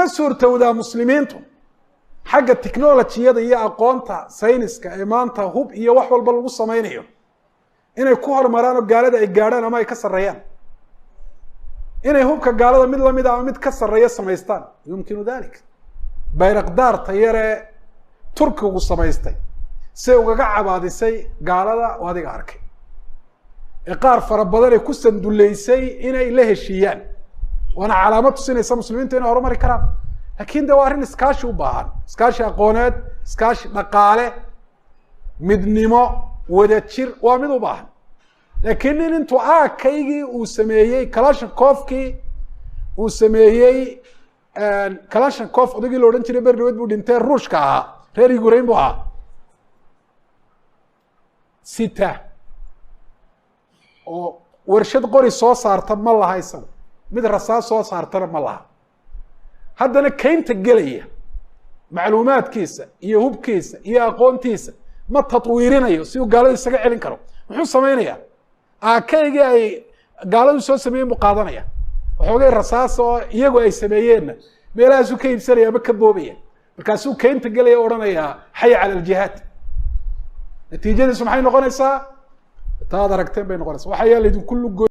ما suurtowdaa muslimiintu xagga technology-yada iyo aqoonta sayniska ee maanta hub iyo wax walba lagu samaynayo inay ku hormaraan oo gaalada ay gaadhaan ama ay ka sareeyaan inay hubka gaalada mid la mid ah mid ka sareeya samaystaan yumkinu dhalik bayraqdaar tayare turkigu samaystay si ugaga cabaadisay gaalada oo adiga arkay qaar fara badan ay ku sanduleysay inay la heshiiyaan wana calaamad tusinaysa muslimiinta inay horumari karaan laakiin waa arrin iskaashi u baahan iskaashi aqooneed iskaashi dhaqaale midnimo wadajir waa mid u baahan laakiin intuu aakaygii uu sameeyey kalashnikovkii uu sameeyey kalashnikov odagii la odhan jiray berdhaweed buu dhintay ruushka ahaa reer Ukraine buu ahaa sita oo warshad qori soo saarta ma laha isagu mid rasaas soo saartana ma laha haddana kaynta gelaya macluumaadkiisa iyo hubkiisa iyo aqoontiisa ma tatwiirinayo si uu gaalada isaga celin karo muxuu samaynayaa aakaygii ay gaaladu soo sameeyeen buu qaadanaya waxoogay rasaas oo iyagu ay sameeyeenna meelahaasuu ka iibsanaya ama ka boobaya markaasuu kaynta gelaya odhanayaa xaya cala aljihaad natiijadiisu maxay noqonaysaa taad aragteen bay noqonaysaa waxaa yaa laydinku lugo